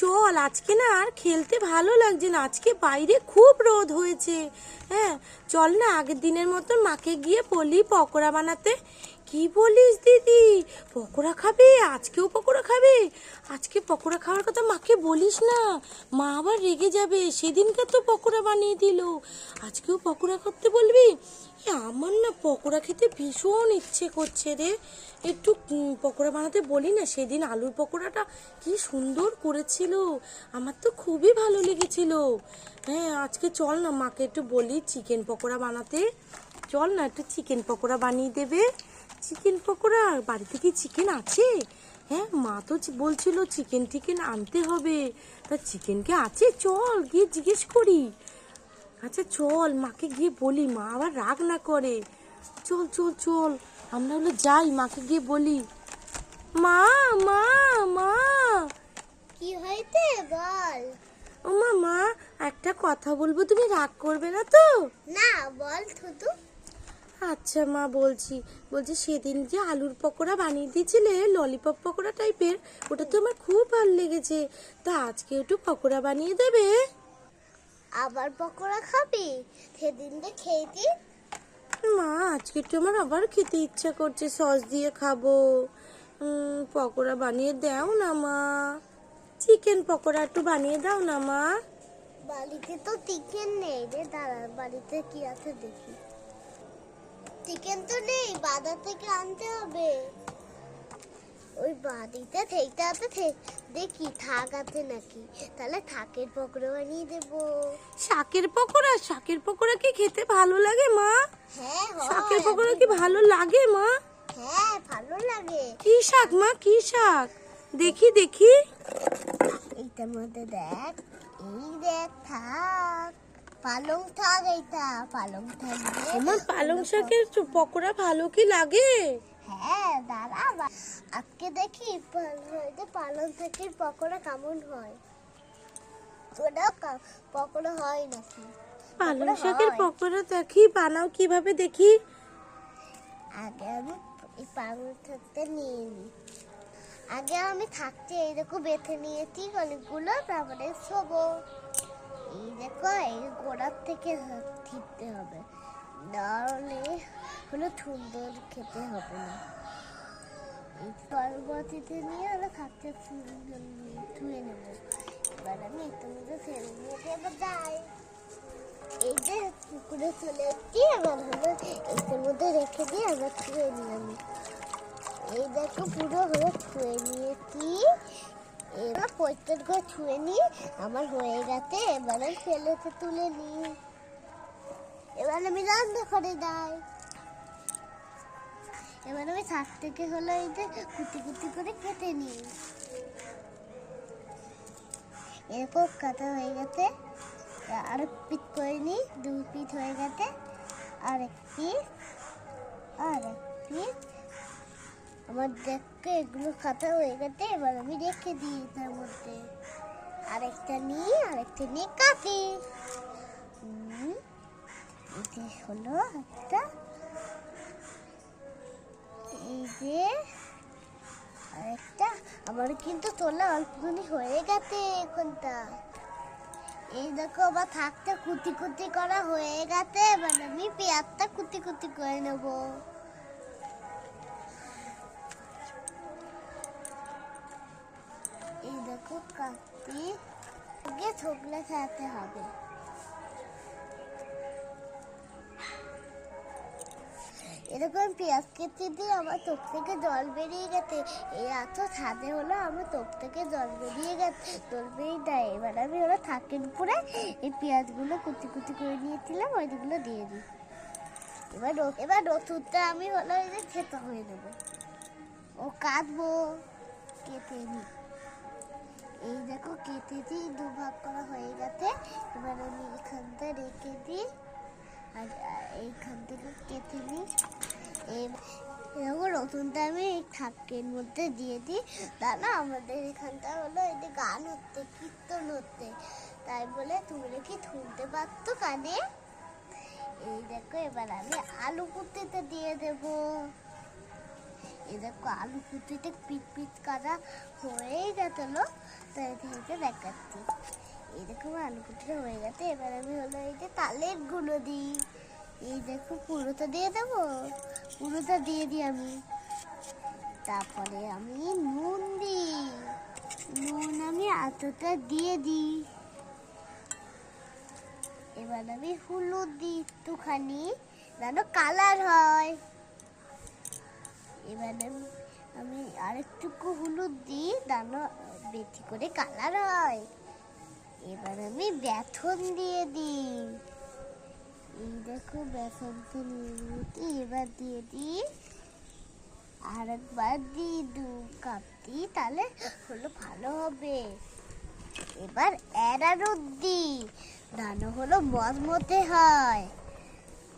চল আজকে না আর খেলতে ভালো লাগছে না, আজকে বাইরে খুব রোদ হয়েছে। হ্যাঁ চল না আগের দিনের মতন মাকে গিয়ে বলি পকোড়া বানাতে। কি বলিস দিদি, পকোড়া খাবে? আজকেও পকোড়া খাবে? আজকে পকোড়া খাওয়ার কথা মাকে বলিস না, মা আবার রেগে যাবে, সেদিনকে তো পকোড়া বানিয়ে দিল, আজকেও পকোড়া করতে বলবি? আমার না পকোড়া খেতে ভীষণ ইচ্ছে করছে রে, একটু পকোড়া বানাতে বলি না। সেদিন আলুর পকোড়াটা কি সুন্দর করেছিল, আমার তো খুবই ভালো লেগেছিল। হ্যাঁ আজকে চল না মাকে একটু বলি চিকেন পকোড়া বানাতে। চল না একটু চিকেন পকোড়া বানিয়ে দেবে। চিকেন পকোড়া বাড়িতে কি চিকেন আছে? হ্যাঁ মা তো বলছিল চিকেন টিকেন আনতে হবে, তা চিকেন কি আছে? চল গিয়ে জিজ্ঞেস করি। আচ্ছা চল মাকে গিয়ে বলি, মা আবার রাগ না করে। চল চল চল আমরা হলো যাই, মাকে গিয়ে বলি। মা মা মা। কি হয়েছে বল। ও মা মা, একটা কথা বলবো, তুমি রাগ করবে না তো? না বল থুতু। আচ্ছা মা বলছি বলছি সেদিন যে আলুর পকোড়া বানিয়ে দিয়েছিলে ললিপপ পকোড়া টাইপের, ওটা তো আমার খুব ভালো লেগেছে, তা আজকে একটু পকোড়া বানিয়ে দেবে? আবার পকোড়া খাবি? সেদিন যে খেয়েছি। মা আজকে একটু আমার আবার খেতে ইচ্ছা করছে, সস দিয়ে খাবো। পকোড়া বানিয়ে দাও না মা, চিকেন পকোড়া একটু বানিয়ে দাও না মা। বাড়িতে তো চিকেন নেই রে, দাঁড়া বাড়িতে কি আছে দেখি। চিকেন তো নেই, বাজার থেকে আনতে হবে। ওই বাড়িতে থেকে আছে, দেখি থাক আছে নাকি, তাহলে থাকের পকোড়া বানিয়ে দেবো। শাকের পকোড়া? শাকের পকোড়া কি খেতে ভালো লাগে মা? হ্যাঁ শাকের পকোড়া কি ভালো লাগে মা? হ্যাঁ ভালো লাগে। কি শাক মা, কি শাক? দেখি দেখি। এইটার মধ্যে দেখ, এই দেখ থাক, পালং শাক, এইটা পালং শাক দিয়ে আমার পালং শাকের পকোড়া ভালো কি লাগে? হ্যাঁ দাঁড়া আজকে দেখি পালং শাকের পকোড়া কেমন হয়। ওটা পকোড়া হয় নাকি? পালং শাকের পকোড়া দেখি, বানাও কিভাবে দেখি। আগে আমি এই পালং শাকটা নিয়ে নিই। আগে আমি থাকতে এইরকম বেছে নিয়েছি অনেকগুলো, তারপরে শোবো। এই দেখো এই গোড়ার থেকে ঠিকতে হবে, নাহলে হলো সুন্দর খেতে হবে না। এই পরবর্তীতে নিয়ে আমরা থাকতে ধুয়ে নেবো। এবার আমি একটু মধ্যে ফেলে নিয়ে এবার যাই। এই যে পুকুরে চলে এসছি, এবার হলো এটার মধ্যে রেখে দিয়ে আবার ধুয়ে নিলাম। এই দেখো পুরো হলো ধুয়ে নিয়েছি, এবার পরিষ্কার করে ধুয়ে নিই, আমার হয়ে গেছে। এবার আমি ফেলেতে তুলে নিই, এবার আমি রান্না করে যাই। এবার আমি শাক থেকে হলো এই যে কুটি কুটি করে কেটে নিই। এরকম কাটা হয়ে গেছে, আর পিট করে নিই, 2 পিট হয়ে গেছে, আর এক পিস, আর এক পিস। আমার দেখে এগুলো কাটা হয়ে গেছে, এবার আমি রেখে দিই তার মধ্যে। আরেকটা নিয়ে কাটি। এটা হলো একটা, এই যে আরেকটা। আমার কিন্তু তোলা অল্পখানি হয়ে গেছে এখনটা। এই দেখো আবার থাকতে কুটি কুটি করা হয়ে গেছে, এবার আমি পেঁয়াজটা কুটি কুটি করে নেব। এই দেখো কাটি আগে ছোকলা খাওয়াতে হবে। এরকম পেঁয়াজ কেটে দিয়ে আমার চোখ থেকে জল বেরিয়ে গেছে, এই এত ছাদে হলো আমার চোখ থেকে জল বেরিয়ে গেছে, জল বেরিয়ে দেয়। এবার আমি হলো থাকের উপরে এই পেঁয়াজগুলো কুচি কুচি করে নিয়েছিলাম, ওইগুলো দিয়ে দিই। এবার রসুনটা আমি হলো এই যে খেতে হয়ে দেবো, ও কাটবো, কেটে নিই। এই দেখো কেটেছি, 2 ভাগ করা হয়ে গেছে। এবার আমি এখানটা রেখে দিই, আর এইখান থেকে কেটে নিই। এরকম রসুনটা আমি এই থাকের মধ্যে দিয়ে দিই। দাদা আমাদের এখানটা হলো এই যে গান হচ্ছে, কীর্তন হচ্ছে, তাই বলে তুমি কি শুনতে পারতো কানে। এই দেখো এবার আমি আলু কুটিতে দিয়ে দেব। এই দেখো আলু কুচিতে পিট পিট করা হয়েই গেছিল, তাই থেকে দেখাচ্ছি। এই দেখো আলু কুচিটা হয়ে গেছে। এবার আমি হলো এই যে তালের গুঁড়ো দিই। এই দেখো পুরোটা দিয়ে দেবো, পুরোটা দিয়ে দিই আমি। তারপরে আমি নুন দিই, নুন আমি এতটা দিয়ে দিই। এবার আমি হলুদ দিই একটুখানি, যেন কালার হয়। এবার আমি আরেকটুকু হলুদ দিই, যেন বেশি করে কালার হয়। এবার আমি বেসন দিয়ে দিই। এই দেখো বেসনটা নিয়ে নিয়েছি। এবার দিয়ে দিই, আর একবার দিই 2 কাপ দিই, তাহলে হলো ভালো হবে। এবার অ্যারারুট দিই, দানা হলো মচমচে হয়,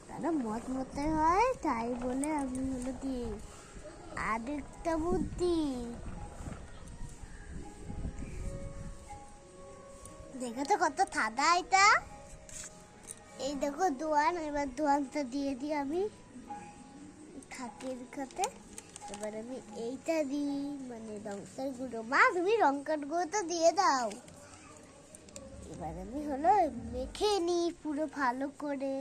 দানা মচমচে হয়, তাই বলে আমি হলো দিই। আরেকটা বুদ্ধি, দেখো তো কত সাদা এটা। এই দেখো দোয়ান, এবার দোয়ানটা দিয়ে দিই আমি খাকের খাতে। এবার আমি এইটা দিই, মানে লঙ্কার গুঁড়ো। মা তুমি লঙ্কার গুঁড়োটা দিয়ে দাও। এবার আমি হলো মেখে নিই পুরো ভালো করে।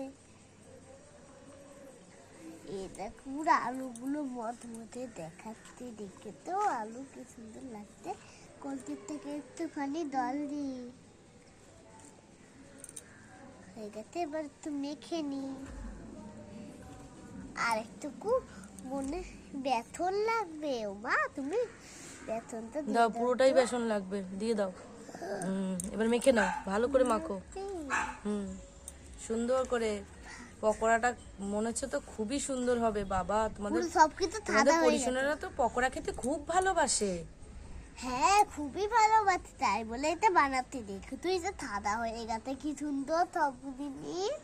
এই দেখো পুরো আলুগুলো মধ্যে দেখাচ্ছে, দেখে তো আলু কি সুন্দর লাগছে। কলকের থেকে একটুখানি জল দিই, হয়ে গেছে। এবার একটু মেখে নিই। আর একটুকু মনে বেসন লাগবে। ও মা তুমি বেসনটা দিয়ে দাও, পুরোটাই বেসন লাগবে, দিয়ে দাও। এবার মেখে নাও, ভালো করে মাখো। সুন্দর করে পকোড়াটা মনে হচ্ছে তো খুবই সুন্দর হবে। বাবা, তোমাদের পুরো সবকিছু তোমাদের ঠান্ডা হয়ে গেছে। পরিশোনারা তো পকোড়া খেতে খুব ভালোবাসে। হ্যাঁ খুবই ভালোবাসি, তাই বলে এটা বানাতে দেখো তুই যে ঠান্ডা হয়ে গেছে কি সুন্দর সব জিনিস।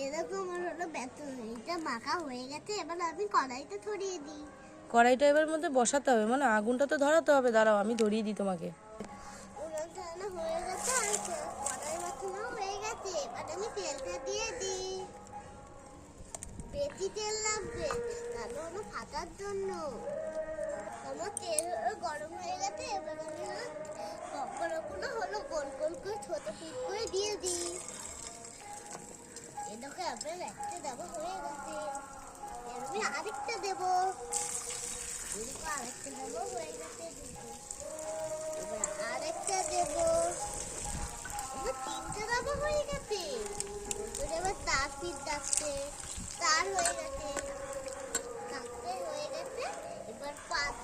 এরকম আমার হলো বেসন এটা মাখা হয়ে গেছে। এবার আমি কড়াইতে ছড়িয়ে দিই। কড়াইটা এবার মধ্যে বসাতে হবে, মানে আগুনটা তো ধরাতে হবে। দাঁড়াও, আমি ধরিয়ে দিই তোমাকে। উনুন ধরানো হয়ে গেছে আর কড়াই বসানো হয়ে গেছে। এবার আমি তেলটা দিয়ে দিই। বেশি তেল লাগবে, তাহলে হলো ফাটার জন্য। আমার তেল গরম হয়ে গেছে। এবার আমি পকোড়াগুলো হলো গোল গোল করে ছোট পিস করে দিয়ে দিই। এই দেখো আপনার একটা দেওয়া হয়ে গেছে। এবার আমি আরেকটা দেবো। এরকম আরেকটা দেবো, হয়ে গেছে দুটো। এবার আরেকটা দেবো। এবার 3টে দেওয়া হয়ে গেছে। এবার তার পিস ডাকছে, তার হয়ে গেছে, কাটতে হয়ে গেছে। এবার পাঁচ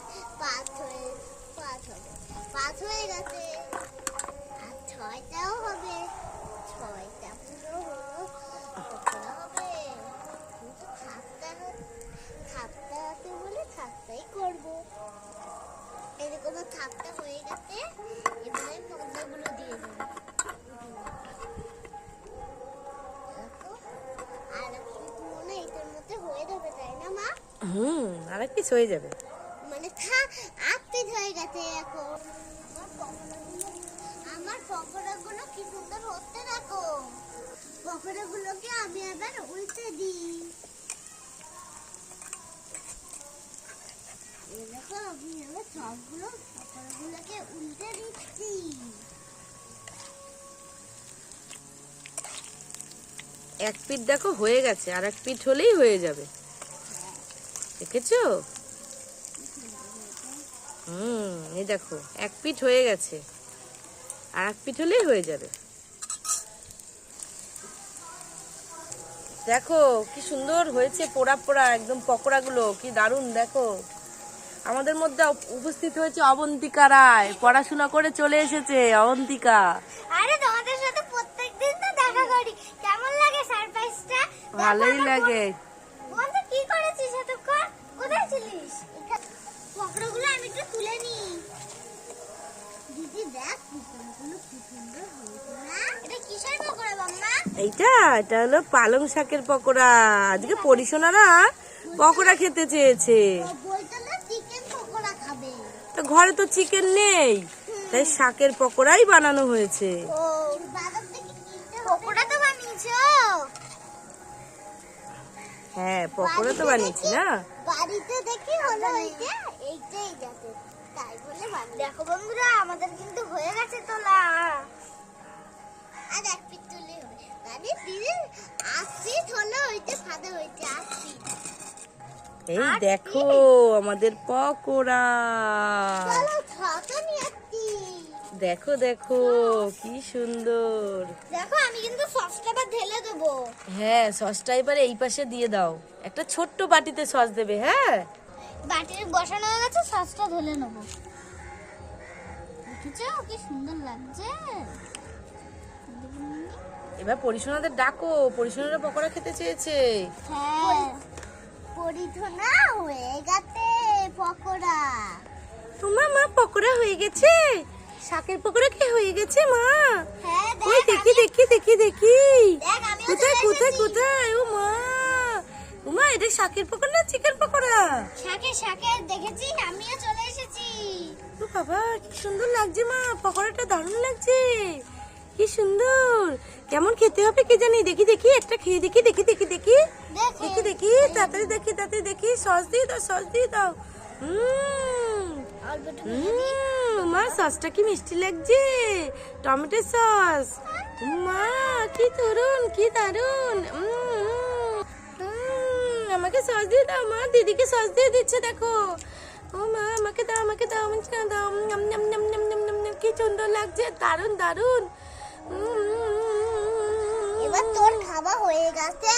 হবে, 5 হয়ে গেছে। আর 6টাও হবে, 6টা পুরো পকোড়া হবে। কিন্তু থাকতে আছে বলে থাকতেই করবো। এরকম থাকতে হয়ে গেছে। এবারে মশলাগুলো দিয়ে দেবো। আর মনে এটার মধ্যে হয়ে যাবে, তাই না মা? আর এক পিস হয়ে যাবে। মানে আত্মিত হয়ে গেছে এখন। আমার পকোড়াগুলো কি সুন্দর হচ্ছে দেখো। পকোড়াগুলোকে আমি আবার উল্টে দিই। এই দেখো আমি এবার সবগুলো পকোড়াগুলোকে উল্টে দিচ্ছি। এক পিঠ দেখো হয়ে গেছে, আর এক পিঠ হলেই হয়ে যাবে। দেখেছো? এই দেখো এক পিঠ হয়ে গেছে, আর এক পিঠ হলেই হয়ে যাবে। দেখো কি সুন্দর হয়েছে, পোড়া পোড়া একদম পকোড়াগুলো, কি দারুণ। দেখো আমাদের মধ্যে উপস্থিত হয়েছে অবন্তিকা রায়, পড়াশোনা করে চলে এসেছে অবন্তিকা। আরে তোমাদের সাথে প্রত্যেকদিন তো দেখা করি, কেমন লাগে সারপ্রাইজটা? ভালোই লাগে। বন্ধু কি করেছিস এতক্ষণ? কোথায় ছিলিস? পকোড়াগুলো আমি একটু তুলে নি। দিদি দেখ পকোড়াগুলো কি সুন্দর হয়েছে না? এটা কিসের পকোড়া মাম্মা? এটা হলো পালং শাকের পকোড়া। আজকে পরিশোনারা পকোড়া খেতে চেয়েছে। বলতো না চিকেন পকোড়া খাবে। তো ঘরে তো চিকেন নেই, তাই শাকের পকোড়াই বানানো হয়েছে। ও বাজার থেকে কিনতে পকোড়া তো বানিয়েছো? হ্যাঁ পকোড়া তো বানিয়েছি না। বাড়িতে দেখি হলো এইটাই যাতে তাই বলে দেখো বন্ধুরা আমাদের কিন্তু হয়ে গেছে তোলা। আর এক পিস তুলে হবে মানে দিদি 8 পিস হলো হইতে ফাদা হইতে 8 পিস। এই দেখো আমাদের পকোড়া, চলো ছাতা নিয়ে আসছি। দেখো দেখো কি সুন্দর। দেখো আমি কিন্তু সসটা ঢেলে দেবো। হ্যাঁ সসটা এবারে এই পাশে দিয়ে দাও, একটা ছোট্ট বাটিতে সস দেবে। হ্যাঁ বাটির বসানো হয়ে গেছে, সসটা ঢেলে নেবো। দেখেছো কি সুন্দর লাগছে। এবার পরিশোনাদের ডাকো, পরিশোনারা পকোড়া খেতে চেয়েছে। হ্যাঁ পরিধনা হয়ে গেছে পকোড়া। তোমার মা পকোড়া হয়ে গেছে, শাকের পকোড়া কি হয়ে গেছে মা? হ্যাঁ ওই দেখি দেখি দেখি দেখি দেখ আমি কোথায় কোথায় কোথায়? ও মা, ও মা এটা শাকের পকোড়া না চিকেন পকোড়া? শাকে দেখেছি, আমিও চলে এসেছি। ও বাবা কি সুন্দর লাগছে মা, পকোড়াটা দারুণ লাগছে, কি সুন্দর। কেমন খেতে হবে কি জানি, দেখি দেখি একটা খেয়ে দেখি দেখি দেখি দেখি দেখি দেখি তাড়াতাড়ি দেখি তাড়াতাড়ি দেখি। সস দিয়ে দাও সস দিয়ে দাও। মা সসটা কি মিষ্টি লাগছে, টমেটো সস। মা কি দারুন কি দারুন। আমাকে সস দিয়ে দাও মা, দিদিকে সস দিয়ে দিচ্ছে দেখো। ও মা আমাকে দাও আমাকে দাও আমাকে দাও। নাম নাম নাম নাম নাম নাম নাম, কি সুন্দর লাগছে, দারুন দারুন। এবার তোর খাওয়া হয়ে গেছে,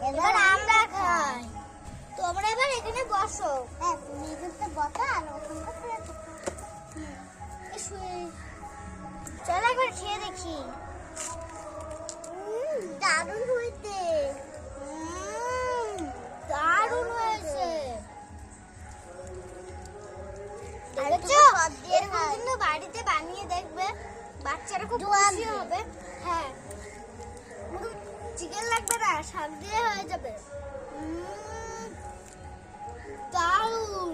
এবার আমরা খাই। তোমরা এবার এখানে বসো। হ্যাঁ তুমি এখানে বসো আর ওখানে চলো একবার খেয়ে দেখি। দারুণ হয়েছে, দারুণ হয়েছে। দেখেছো এরকম কিন্তু বাড়িতে বানিয়ে দেখবে, বাচ্চারা খুব খুশি হবে। হ্যাঁ চিকেন লাগবে না, শাক দিয়ে হয়ে যাবে। দারুণ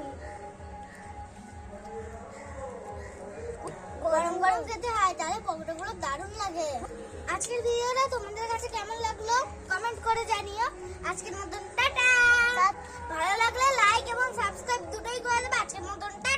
গরম গরম খেতে হয়, তাহলে পকোড়াগুলো দারুণ লাগে। আজকের ভিডিওটা তোমাদের কাছে কেমন লাগলো কমেন্ট করে জানিও। আজকের মতন টাটা। ভালো লাগলে লাইক এবং সাবস্ক্রাইব দুটোই করে দেবে। আজকের মতন টাটা।